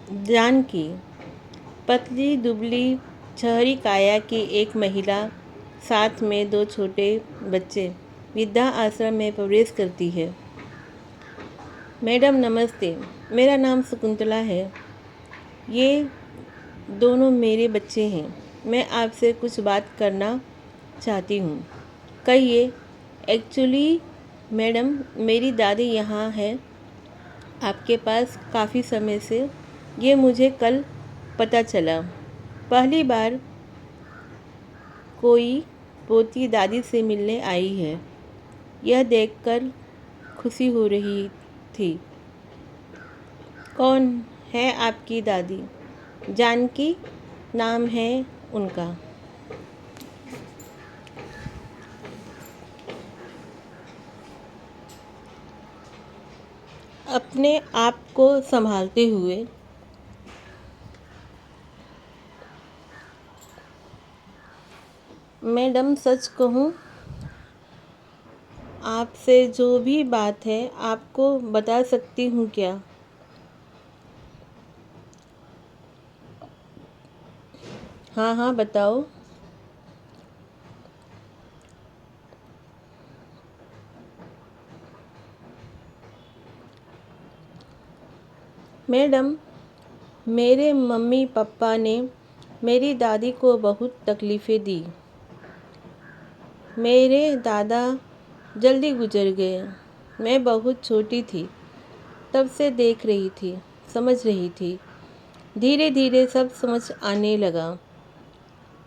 जानकी पतली दुबली छहरी काया की एक महिला, साथ में दो छोटे बच्चे, वृद्धा आश्रम में प्रवेश करती है। मैडम नमस्ते, मेरा नाम शकुंतला है। ये दोनों मेरे बच्चे हैं। मैं आपसे कुछ बात करना चाहती हूँ। कहिए। एक्चुअली मैडम, मेरी दादी यहाँ है आपके पास काफ़ी समय से। ये मुझे कल पता चला। पहली बार कोई पोती दादी से मिलने आई है। यह देखकर खुशी हो रही थी। कौन है आपकी दादी? जानकी नाम है उनका। अपने आप को संभालते हुए मैडम, सच कहूँ, आपसे जो भी बात है आपको बता सकती हूँ क्या? हाँ हाँ, बताओ। मैडम, मेरे मम्मी पापा ने मेरी दादी को बहुत तकलीफ़ें दी। मेरे दादा जल्दी गुजर गए। मैं बहुत छोटी थी, तब से देख रही थी, समझ रही थी। धीरे धीरे सब समझ आने लगा।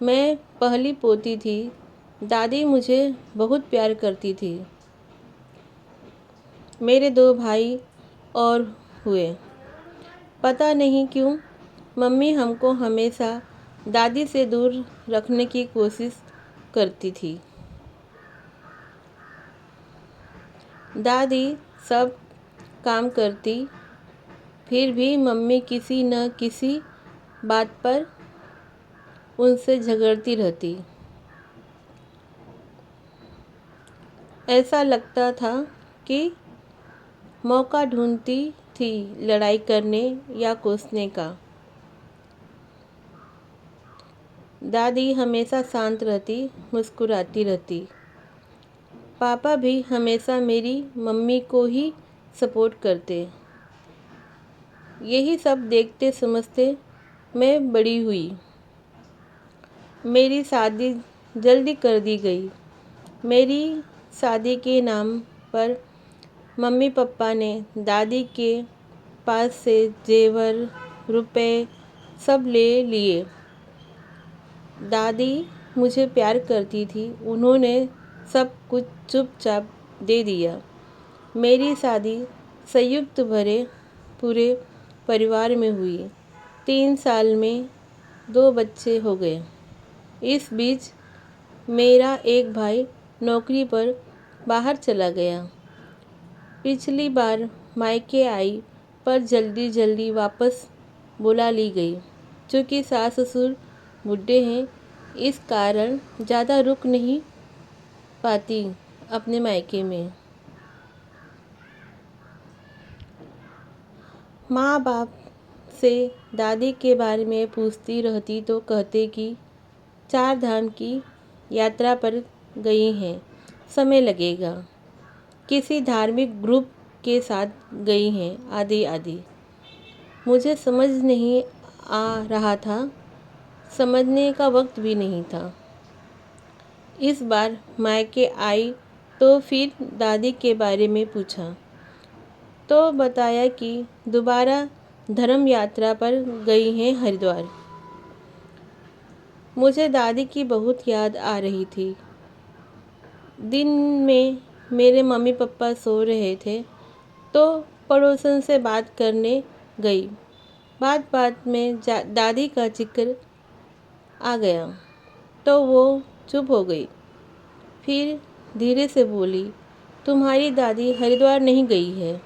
मैं पहली पोती थी। दादी मुझे बहुत प्यार करती थी। मेरे दो भाई और हुए। पता नहीं क्यों मम्मी हमको हमेशा दादी से दूर रखने की कोशिश करती थी। दादी सब काम करती, फिर भी मम्मी किसी न किसी बात पर उनसे झगड़ती रहती। ऐसा लगता था कि मौका ढूंढती थी लड़ाई करने या कोसने का। दादी हमेशा शांत रहती, मुस्कुराती रहती। पापा भी हमेशा मेरी मम्मी को ही सपोर्ट करते। यही सब देखते समझते मैं बड़ी हुई। मेरी शादी जल्दी कर दी गई। मेरी शादी के नाम पर मम्मी पापा ने दादी के पास से जेवर, रुपए सब ले लिए। दादी मुझे प्यार करती थी, उन्होंने सब कुछ चुपचाप दे दिया। मेरी शादी संयुक्त भरे पूरे परिवार में हुई। 3 साल में 2 बच्चे हो गए। इस बीच मेरा एक भाई नौकरी पर बाहर चला गया। पिछली बार मायके आई पर जल्दी जल्दी वापस बुला ली गई। क्योंकि सास ससुर बूढ़े हैं, इस कारण ज़्यादा रुक नहीं पाती अपने मायके में। माँ बाप से दादी के बारे में पूछती रहती तो कहते कि 4 धाम की यात्रा पर गई हैं, समय लगेगा। किसी धार्मिक ग्रुप के साथ गई हैं, आदि आदि। मुझे समझ नहीं आ रहा था, समझने का वक्त भी नहीं था। इस बार मायके आई तो फिर दादी के बारे में पूछा तो बताया कि दोबारा धर्म यात्रा पर गई हैं हरिद्वार। मुझे दादी की बहुत याद आ रही थी। दिन में मेरे मम्मी पापा सो रहे थे तो पड़ोसन से बात करने गई। बात बात में दादी का जिक्र आ गया तो वो चुप हो गई। फिर धीरे से बोली, तुम्हारी दादी हरिद्वार नहीं गई है।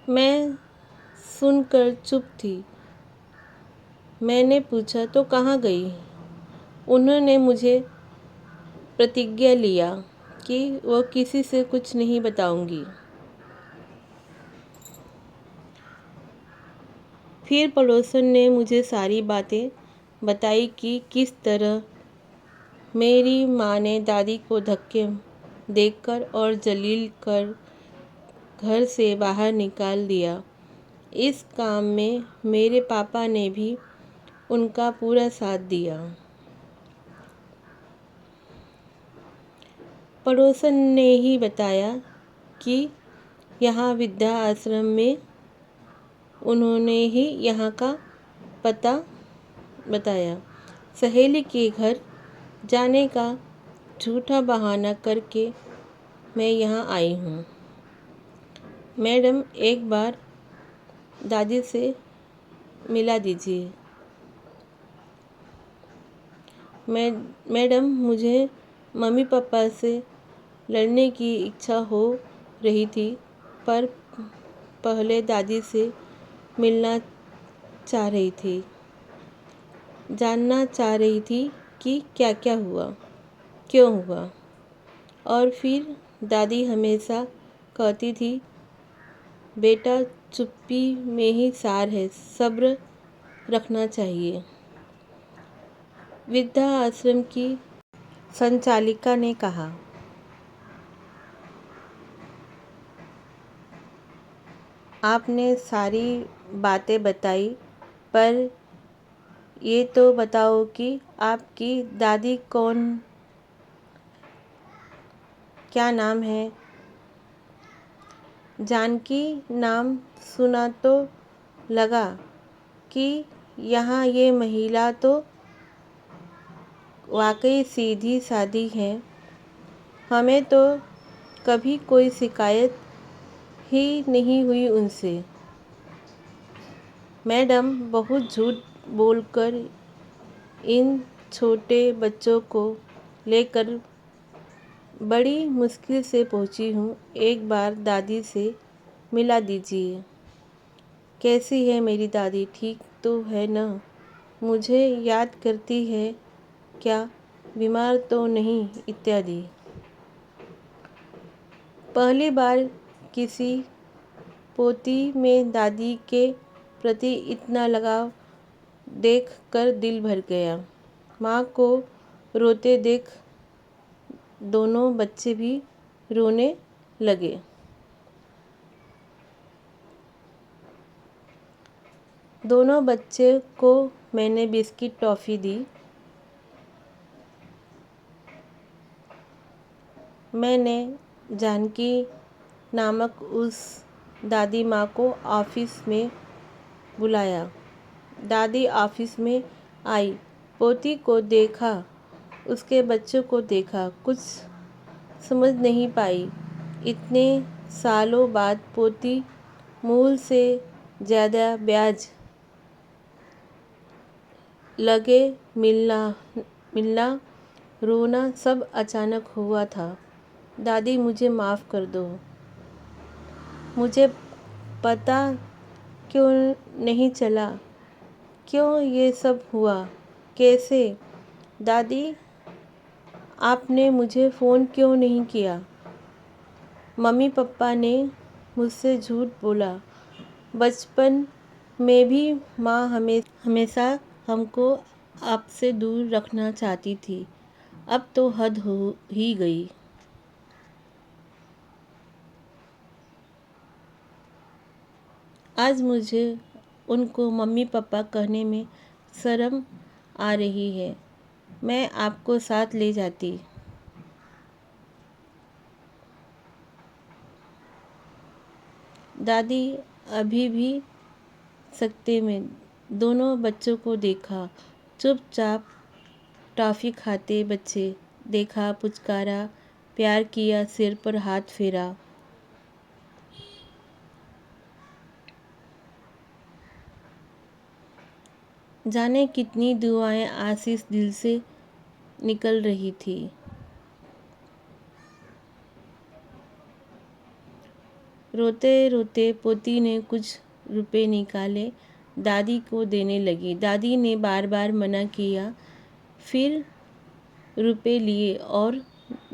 मैं सुनकर चुप थी। मैंने पूछा तो कहाँ गई? उन्होंने मुझे प्रतिज्ञा लिया कि वो किसी से कुछ नहीं बताऊंगी। फिर पड़ोसन ने मुझे सारी बातें बताई कि किस तरह मेरी माँ ने दादी को धक्के देकर और जलील कर घर से बाहर निकाल दिया। इस काम में मेरे पापा ने भी उनका पूरा साथ दिया। पड़ोसन ने ही बताया कि यहाँ वृद्धा आश्रम में उन्होंने ही यहाँ का पता बताया। सहेली के घर जाने का झूठा बहाना करके मैं यहाँ आई हूँ। मैडम, एक बार दादी से मिला दीजिए। मैडम, मुझे मम्मी पापा से लड़ने की इच्छा हो रही थी, पर पहले दादी से मिलना चाह रही थी। जानना चाह रही थी कि क्या क्या हुआ, क्यों हुआ। और फिर दादी हमेशा कहती थी, बेटा, चुप्पी में ही सार है, सब्र रखना चाहिए। वृद्धा आश्रम की संचालिका ने कहा, आपने सारी बातें बताई, पर ये तो बताओ कि आपकी दादी कौन, क्या नाम है? जानकी नाम सुना तो लगा कि यहाँ ये महिला तो वाकई सीधी सादी है। हमें तो कभी कोई शिकायत ही नहीं हुई उनसे। मैडम, बहुत झूठ बोलकर इन छोटे बच्चों को लेकर बड़ी मुश्किल से पहुंची हूँ। एक बार दादी से मिला दीजिए। कैसी है मेरी दादी, ठीक तो है ना? मुझे याद करती है क्या? बीमार तो नहीं इत्यादि। पहली बार किसी पोती में दादी के प्रति इतना लगाव देख कर दिल भर गया। माँ को रोते देख दोनों बच्चे भी रोने लगे। दोनों बच्चे को मैंने बिस्किट टॉफ़ी दी। मैंने जानकी नामक उस दादी माँ को ऑफिस में बुलाया। दादी ऑफिस में आई, पोती को देखा, उसके बच्चों को देखा, कुछ समझ नहीं पाई। इतने सालों बाद पोती मूल से ज़्यादा ब्याज लगे मिलना रोना सब अचानक हुआ था। दादी, मुझे माफ़ कर दो। मुझे पता क्यों नहीं चला, क्यों ये सब हुआ, कैसे? दादी, आपने मुझे फ़ोन क्यों नहीं किया? मम्मी पापा ने मुझसे झूठ बोला। बचपन में भी माँ हमेशा हमको आपसे दूर रखना चाहती थी। अब तो हद हो ही गई। आज मुझे उनको मम्मी पापा कहने में शर्म आ रही है। मैं आपको साथ ले जाती। दादी अभी भी सकते में दोनों बच्चों को देखा। चुपचाप टॉफ़ी खाते बच्चे देखा, पुचकारा, प्यार किया, सिर पर हाथ फेरा। जाने कितनी दुआएं आशीष दिल से निकल रही थी। रोते रोते पोती ने कुछ रुपए निकाले, दादी को देने लगी। दादी ने बार बार मना किया, फिर रुपए लिए और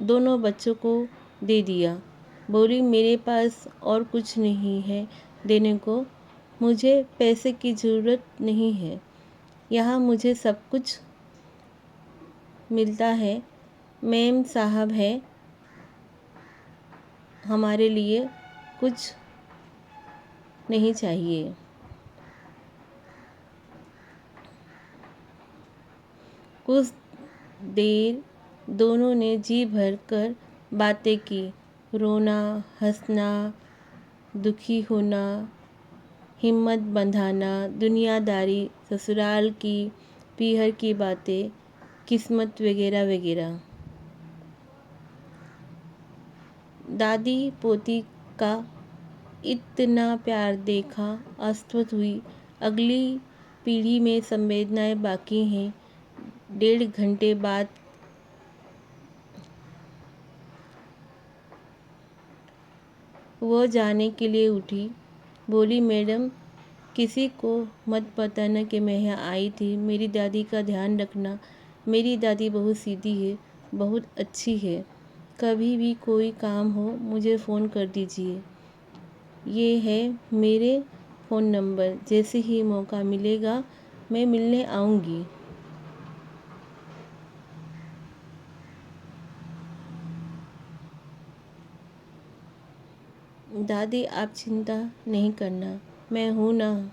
दोनों बच्चों को दे दिया। बोली, मेरे पास और कुछ नहीं है देने को। मुझे पैसे की ज़रूरत नहीं है। यहाँ मुझे सब कुछ मिलता है। मेम साहब है, हमारे लिए कुछ नहीं चाहिए। कुछ देर दोनों ने जी भर कर बातें की। रोना, हंसना, दुखी होना, हिम्मत बंधाना, दुनियादारी, ससुराल की पीहर की बातें, किस्मत वगैरह वगैरह। दादी पोती का इतना प्यार देखा अस्वस्थ हुई। अगली पीढ़ी में संवेदनाएं बाकी हैं। 1.5 घंटे बाद वो जाने के लिए उठी। बोली, मैडम किसी को मत बताना कि मैं यहाँ आई थी। मेरी दादी का ध्यान रखना। मेरी दादी बहुत सीधी है, बहुत अच्छी है। कभी भी कोई काम हो मुझे फ़ोन कर दीजिए। ये है मेरे फ़ोन नंबर। जैसे ही मौका मिलेगा मैं मिलने आऊँगी। दादी आप चिंता नहीं करना, मैं हूँ ना।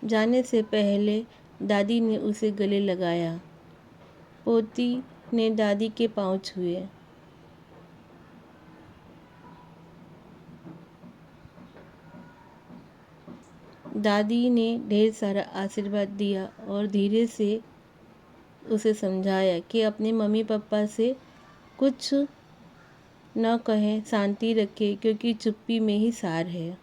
जाने से पहले दादी ने उसे गले लगाया। पोती ने दादी के पाँव छुए। दादी ने ढेर सारा आशीर्वाद दिया और धीरे से उसे समझाया कि अपने मम्मी पापा से कुछ न कहें, शांति रखे, क्योंकि चुप्पी में ही सार है।